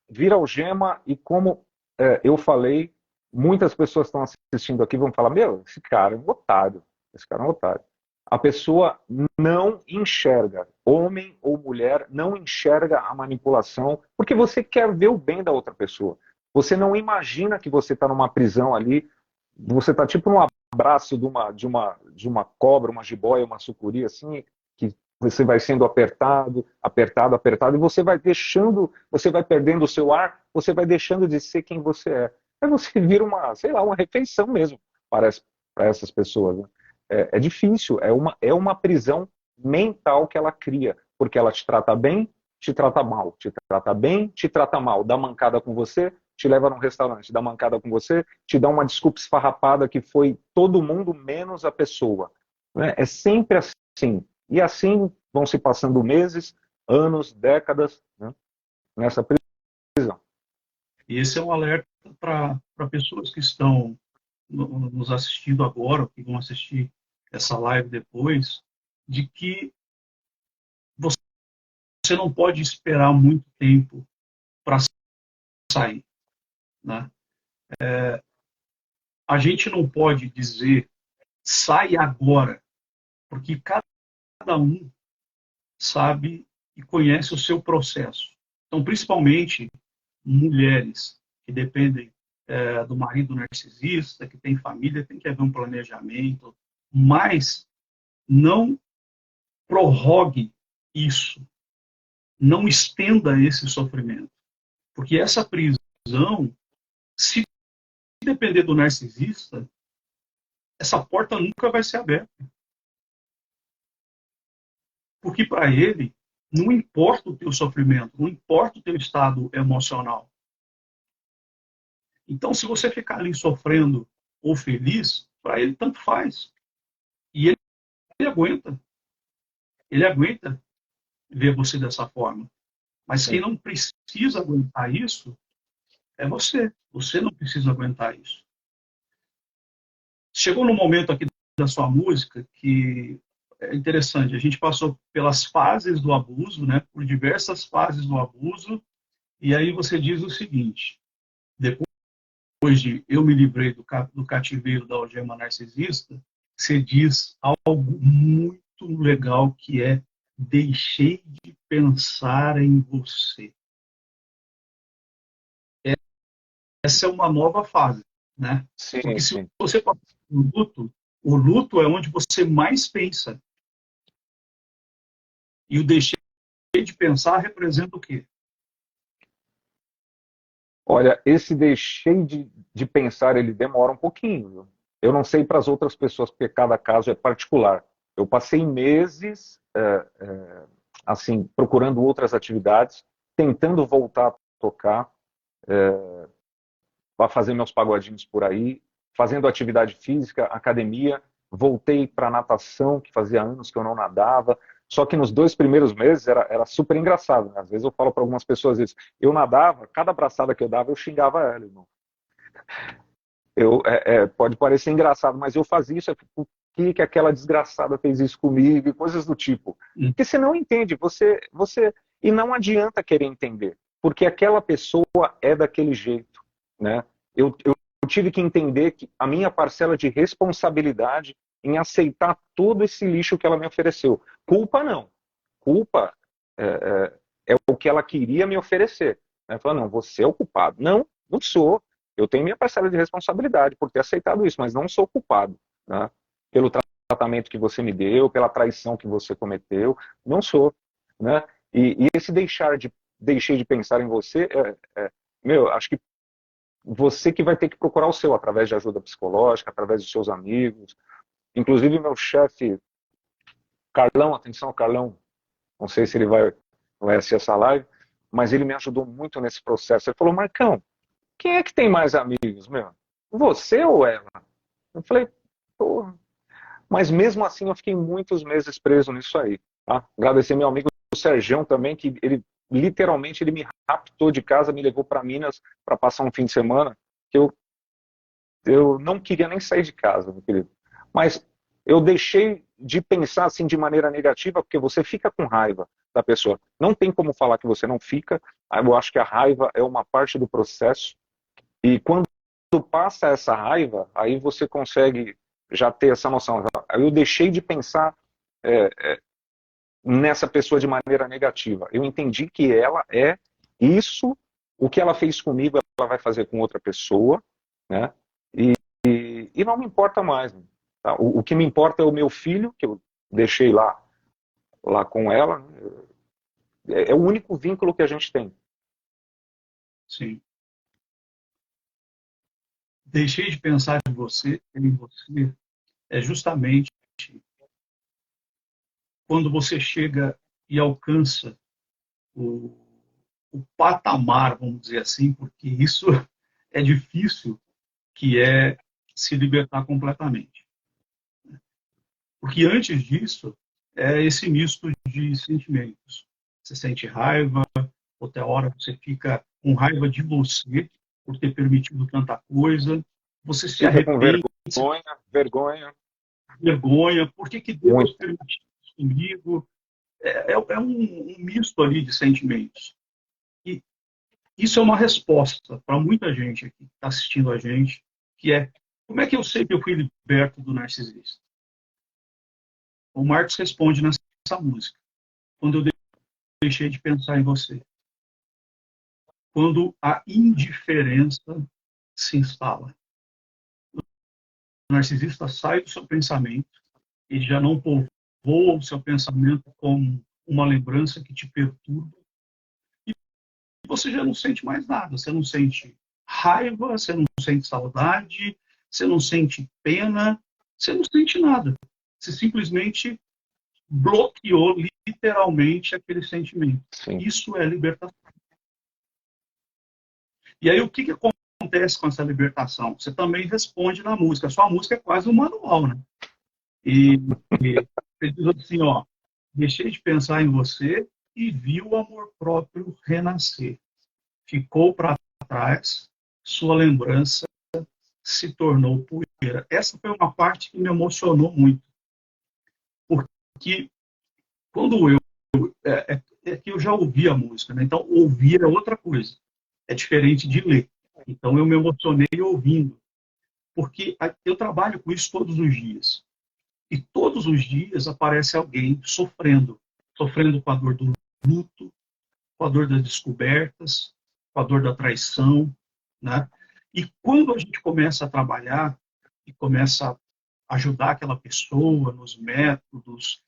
Vira algema e como eu falei, muitas pessoas estão assistindo aqui vão falar, meu, esse cara é um otário. Esse cara é um otário. A pessoa não enxerga, homem ou mulher, não enxerga a manipulação, porque você quer ver o bem da outra pessoa. Você não imagina que você está numa prisão ali, você está tipo num abraço de uma cobra, uma jiboia, uma sucuri, assim, que você vai sendo apertado, apertado, apertado, e você vai deixando, você vai perdendo o seu ar, você vai deixando de ser quem você é. Aí você vira uma, sei lá, uma refeição mesmo para essas pessoas. Né? É difícil, é uma prisão mental que ela cria, porque ela te trata bem, te trata mal, te trata bem, te trata mal, dá mancada com você, te leva num restaurante, dá mancada com você, te dá uma desculpa esfarrapada que foi todo mundo menos a pessoa. Né? É sempre assim. E assim vão se passando meses, anos, décadas, né? Nessa prisão. E esse é um alerta para pessoas que estão nos assistindo agora, ou que vão assistir essa live depois, de que você não pode esperar muito tempo para sair. Né? a gente não pode dizer sai agora, porque cada um sabe e conhece o seu processo. Então, principalmente mulheres que dependem do marido narcisista, que tem família, tem que haver um planejamento, mas não prorrogue isso, não estenda esse sofrimento, porque essa prisão, se depender do narcisista, essa porta nunca vai ser aberta. Porque para ele, não importa o teu sofrimento, não importa o teu estado emocional. Então, se você ficar ali sofrendo ou feliz, para ele tanto faz. E ele aguenta. Ele aguenta ver você dessa forma. Mas quem não precisa aguentar isso é você. Você não precisa aguentar isso. Chegou no momento aqui da sua música que é interessante. A gente passou pelas fases do abuso, né? Por diversas fases do abuso. E aí você diz o seguinte: depois de eu me livrei do cativeiro da algema narcisista, você diz algo muito legal que é deixei de pensar em você. Essa é uma nova fase, né? Sim, Porque se sim. você passar o luto é onde você mais pensa. E o deixei de pensar representa o quê? Olha, esse deixei de pensar, ele demora um pouquinho. Viu? Eu não sei para as outras pessoas, porque cada caso é particular. Eu passei meses, assim, procurando outras atividades, tentando voltar a tocar, a fazer meus pagodinhos por aí, fazendo atividade física, academia. Voltei para natação, que fazia anos que eu não nadava. Só que nos 2 primeiros meses era super engraçado. Né? Às vezes eu falo para algumas pessoas isso. Eu nadava, cada abraçada que eu dava, eu xingava ela, irmão. Pode parecer engraçado, mas eu fazia isso. Por que aquela desgraçada fez isso comigo? E coisas do tipo. Porque você não entende. E não adianta querer entender. Porque aquela pessoa é daquele jeito. Né? Eu tive que entender que a minha parcela de responsabilidade em aceitar todo esse lixo que ela me ofereceu. Culpa não. Culpa é o que ela queria me oferecer. Ela falou, não, você é o culpado. Não, não sou. Eu tenho minha parcela de responsabilidade por ter aceitado isso, mas não sou culpado. Né? Pelo tratamento que você me deu, pela traição que você cometeu, não sou. Né? E esse deixei de pensar em você, meu, acho que você que vai ter que procurar o seu, através de ajuda psicológica, através dos seus amigos. Inclusive, meu chefe, Carlão, atenção, Carlão, não sei se ele vai assistir essa live, mas ele me ajudou muito nesse processo. Ele falou, Marcão, quem é que tem mais amigos, meu? Você ou ela? Eu falei, porra. Mas mesmo assim eu fiquei muitos meses preso nisso aí. Tá? Agradecer meu amigo o Sergião também, que ele literalmente ele me raptou de casa, me levou para Minas para passar um fim de semana, que eu não queria nem sair de casa, meu querido. Mas eu deixei de pensar assim de maneira negativa, porque você fica com raiva da pessoa. Não tem como falar que você não fica. Eu acho que a raiva é uma parte do processo. E quando passa essa raiva, aí você consegue já ter essa noção. Eu deixei de pensar nessa pessoa de maneira negativa. Eu entendi que ela é isso, o que ela fez comigo, ela vai fazer com outra pessoa, né? E não me importa mais. Tá? O que me importa é o meu filho, que eu deixei lá com ela. É o único vínculo que a gente tem. Sim. Deixei de pensar em você, é justamente quando você chega e alcança o, o patamar, vamos dizer assim, porque isso é difícil, que é se libertar completamente. Porque antes disso, é esse misto de sentimentos. Você sente raiva, outra hora você fica com raiva de você por ter permitido tanta coisa, você se Fica com arrepende, vergonha. vergonha, por que, que Deus Muito. permitiu isso comigo? É um misto ali de sentimentos. E isso é uma resposta para muita gente aqui que está assistindo a gente, que é Como é que eu sei que eu fui liberto do narcisista? O Marcos responde nessa música. Quando eu deixei de pensar em você. Quando a indiferença se instala. O narcisista sai do seu pensamento, ele já não povoa o seu pensamento como uma lembrança que te perturba, e você já não sente mais nada. Você não sente raiva, você não sente saudade, você não sente pena, você não sente nada. Você simplesmente bloqueou literalmente aquele sentimento. Sim. Isso é libertação. E aí o que acontece com essa libertação? Você também responde na música. A sua música é quase um manual, né? E você diz assim, ó, deixei de pensar em você e vi o amor próprio renascer. Ficou para trás, sua lembrança se tornou poeira. Essa foi uma parte que me emocionou muito, porque quando é que eu já ouvi a música, né? Então ouvir é outra coisa, é diferente de ler. Então eu me emocionei ouvindo, porque eu trabalho com isso todos os dias. E todos os dias aparece alguém sofrendo, sofrendo com a dor do luto, com a dor das descobertas, com a dor da traição, né? E quando a gente começa a trabalhar e começa a ajudar aquela pessoa nos métodos,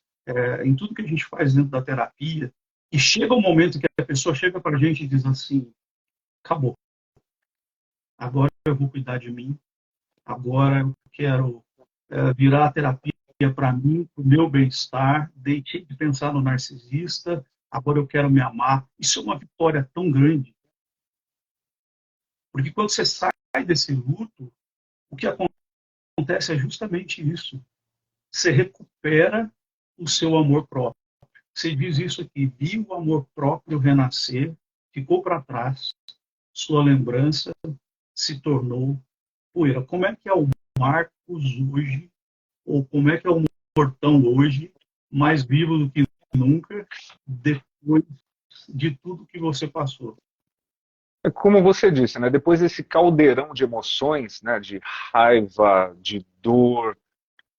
em tudo que a gente faz dentro da terapia, e chega um momento que a pessoa chega para a gente e diz assim, acabou, agora eu vou cuidar de mim, agora eu quero virar a terapia para mim, para o meu bem-estar, deixei de pensar no narcisista, agora eu quero me amar. Isso é uma vitória tão grande, porque quando você sai desse luto, o que acontece é justamente isso. Você recupera o seu amor próprio. Você diz isso aqui, viu o amor próprio renascer, ficou para trás, sua lembrança se tornou poeira. Como é que é o Marcos hoje, ou como é que é o Mortão hoje, mais vivo do que nunca, depois de tudo que você passou? Como você disse, né? Depois desse caldeirão de emoções, né? De raiva, de dor,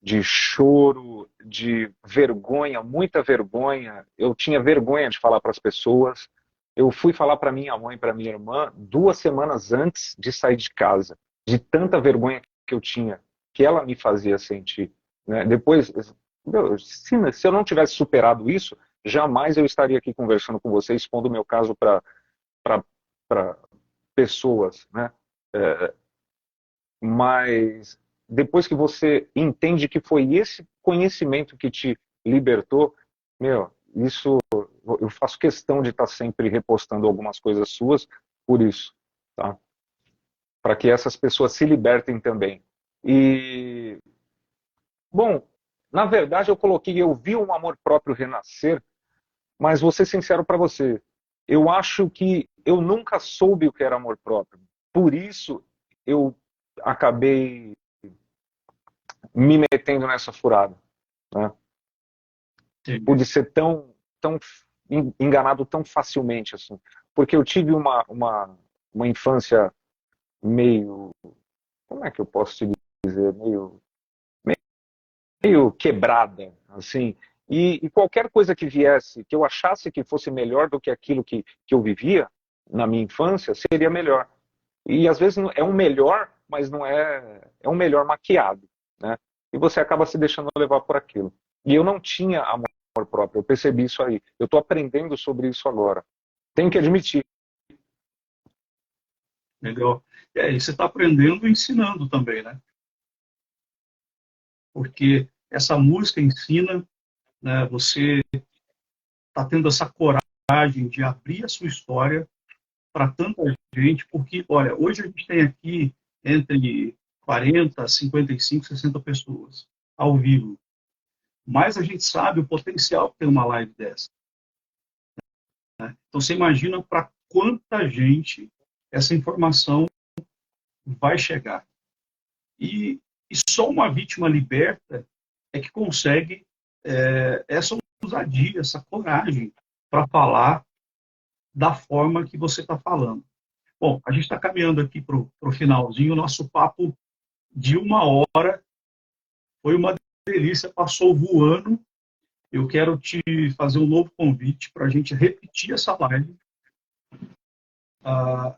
de choro, de vergonha, muita vergonha. Eu tinha vergonha de falar para as pessoas. Eu fui falar para minha mãe, para minha irmã, 2 semanas antes de sair de casa, de tanta vergonha que eu tinha, que ela me fazia sentir, né? Depois, se eu não tivesse superado isso, jamais eu estaria aqui conversando com você, expondo o meu caso para pessoas, né? Mas depois que você entende que foi esse conhecimento que te libertou, meu, isso eu faço questão de estar sempre repostando algumas coisas suas por isso, tá? Para que essas pessoas se libertem também. E, bom, na verdade eu coloquei, eu vi um amor próprio renascer, mas vou ser sincero para você, eu acho que eu nunca soube o que era amor próprio. Por isso eu acabei me metendo nessa furada, né? Entendi. Pude ser tão enganado tão facilmente assim, porque eu tive uma infância meio, como é que eu posso te dizer, meio quebrada, assim, e qualquer coisa que viesse, que eu achasse que fosse melhor do que aquilo que eu vivia na minha infância, seria melhor. E às vezes é um melhor, mas não é, é um melhor maquiado, né? E você acaba se deixando levar por aquilo. E eu não tinha amor próprio, eu percebi isso aí. Eu estou aprendendo sobre isso agora. Tenho que admitir. Legal. E você está aprendendo e ensinando também, né? Porque essa música ensina, né, você está tendo essa coragem de abrir a sua história para tanta gente, porque, olha, hoje a gente tem aqui entre 40, 55, 60 pessoas ao vivo, mas a gente sabe o potencial que tem uma live dessa. Então você imagina para quanta gente essa informação vai chegar. E só uma vítima liberta é que consegue essa ousadia, essa coragem para falar da forma que você está falando. Bom, a gente está caminhando aqui para o finalzinho, o nosso papo de 1 hora. Foi uma delícia, passou voando. Eu quero te fazer um novo convite para a gente repetir essa live ah,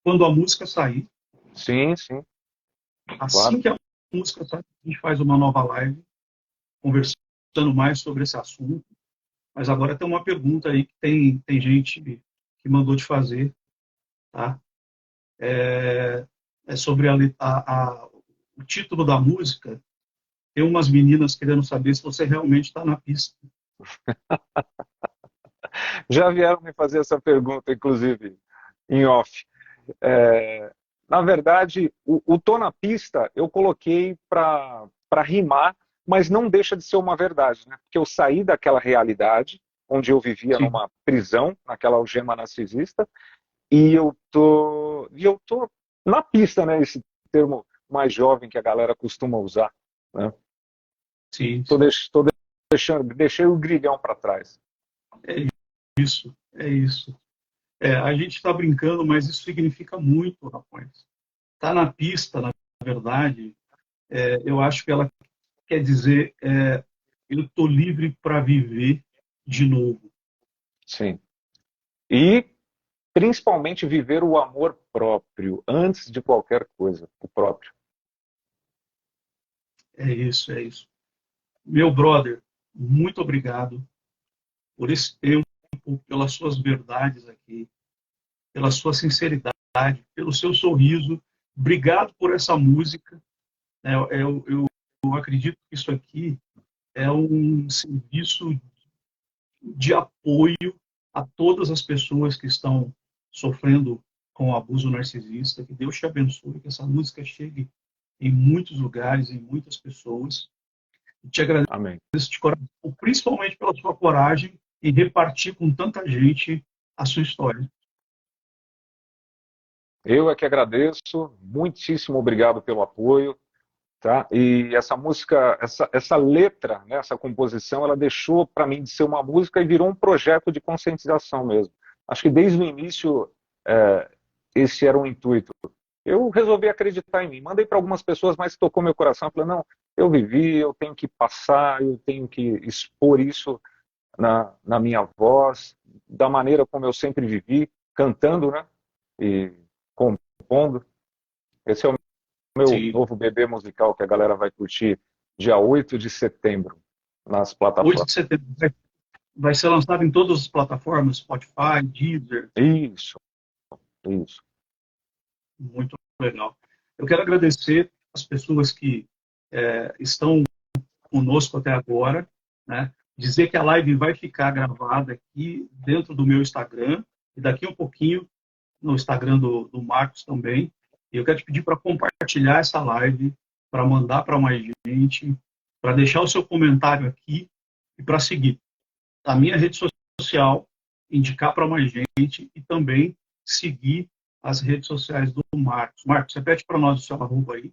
quando a música sair. Sim, sim, Assim claro. que a música sair, a gente faz uma nova live conversando mais sobre esse assunto. Mas agora tem uma pergunta aí que tem gente que mandou te fazer, tá? É sobre o título da música. Tem umas meninas querendo saber se você realmente está na pista. Já vieram me fazer essa pergunta, inclusive, em off. É, na verdade, o tô na pista eu coloquei para rimar, mas não deixa de ser uma verdade, né? Porque eu saí daquela realidade onde eu vivia Sim, numa prisão, naquela algema narcisista, e eu tô na pista, né? Esse termo mais jovem que a galera costuma usar, né? sim, Tô, sim. tô deixando, deixei o grilhão para trás. É isso, é isso. A gente está brincando, mas isso significa muito, rapaz. Tá na pista, na verdade, eu acho que ela quer dizer, eu estou livre para viver de novo. Sim. E principalmente viver o amor próprio antes de qualquer coisa, o próprio. É isso, é isso. Meu brother, muito obrigado por esse tempo, pelas suas verdades aqui, pela sua sinceridade, pelo seu sorriso. Obrigado por essa música. Eu acredito que isso aqui é um serviço de apoio a todas as pessoas que estão sofrendo com o abuso narcisista. Que Deus te abençoe, que essa música chegue em muitos lugares, em muitas pessoas. E te agradeço Amém. de coração, principalmente pela sua coragem em repartir com tanta gente a sua história. Eu é que agradeço, muitíssimo obrigado pelo apoio, tá? E essa música, essa letra, né, essa composição, ela deixou para mim de ser uma música e virou um projeto de conscientização mesmo. Acho que desde o início esse era o intuito. Eu resolvi acreditar em mim. Mandei para algumas pessoas, mas tocou meu coração. Falei, não, eu vivi, eu tenho que passar, eu tenho que expor isso na minha voz, da maneira como eu sempre vivi, cantando, né? E compondo. Esse é o meu Sim. novo bebê musical que a galera vai curtir dia 8 de setembro nas 8 plataformas. de setembro vai ser lançado em todas as plataformas, Spotify, Deezer. Isso, isso. Muito legal. Eu quero agradecer as pessoas que estão conosco até agora, né? Dizer que a live vai ficar gravada aqui dentro do meu Instagram e daqui um pouquinho no Instagram do Marcos também. E eu quero te pedir para compartilhar essa live, para mandar para mais gente, para deixar o seu comentário aqui e para seguir a minha rede social, indicar para mais gente e também seguir as redes sociais do Marcos. Marcos, repete para nós o seu arroba aí.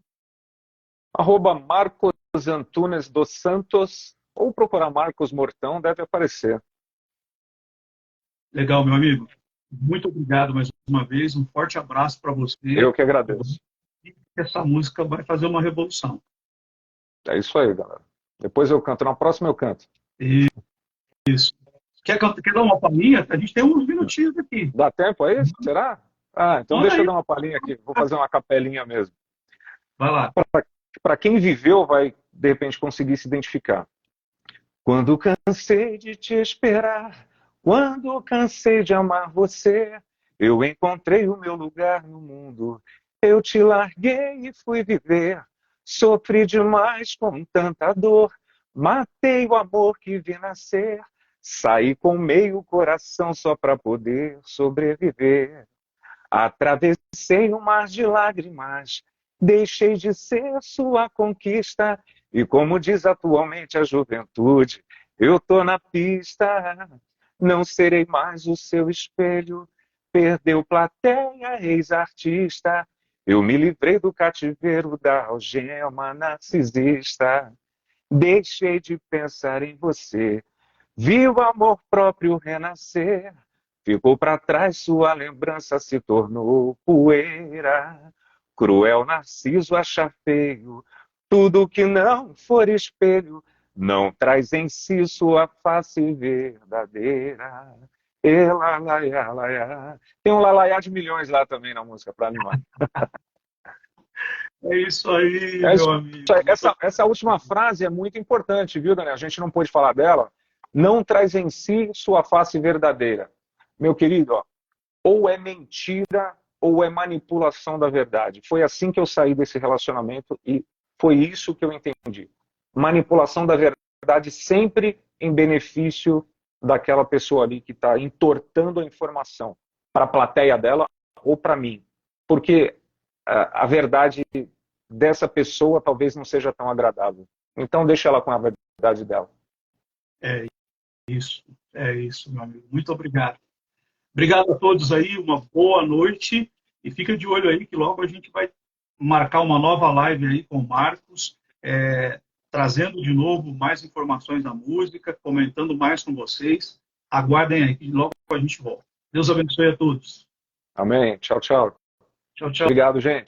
Arroba Marcos Antunes dos Santos, ou procurar Marcos Mortão, deve aparecer. Legal, meu amigo. Muito obrigado mais uma vez. Um forte abraço para você. Eu que agradeço. E essa música vai fazer uma revolução. É isso aí, galera. Depois eu canto. Na próxima eu canto. Isso. Quer dar uma palhinha? A gente tem uns minutinhos aqui. Dá tempo aí? Será? Ah, então Manda deixa eu aí. dar uma palhinha aqui. Vou fazer uma capelinha mesmo. Vai lá. Para quem viveu, vai de repente conseguir se identificar. Quando cansei de te esperar, quando cansei de amar você, eu encontrei o meu lugar no mundo. Eu te larguei e fui viver. Sofri demais com tanta dor. Matei o amor que vi nascer. Saí com meio coração só para poder sobreviver. Atravessei um mar de lágrimas, deixei de ser sua conquista. E como diz atualmente a juventude, eu tô na pista, não serei mais o seu espelho. Perdeu plateia, ex-artista. Eu me livrei do cativeiro da algema narcisista. Deixei de pensar em você. Vi o amor próprio renascer. Ficou para trás, sua lembrança se tornou poeira. cruel Narciso acha feio tudo que não for espelho, não traz em si sua face verdadeira. Lalaiá, laiá. Tem um lalaiá de milhões lá também na música para animar. É isso aí, É isso meu aí. amigo. Essa última frase é muito importante, viu, Daniel? A gente não pôde falar dela. Não traz em si sua face verdadeira. Meu querido, ó, ou é mentira ou é manipulação da verdade. Foi assim que eu saí desse relacionamento e foi isso que eu entendi. Manipulação da verdade sempre em benefício daquela pessoa ali que está entortando a informação para a plateia dela ou para mim. Porque a verdade dessa pessoa talvez não seja tão agradável. Então deixa ela com a verdade dela. É isso, meu amigo. Muito obrigado. Obrigado a todos aí, uma boa noite e fica de olho aí que logo a gente vai marcar uma nova live aí com o Marcos, trazendo de novo mais informações da música, comentando mais com vocês. Aguardem aí que logo a gente volta. Deus abençoe a todos. Amém. Tchau, tchau. Tchau, tchau. Obrigado, gente.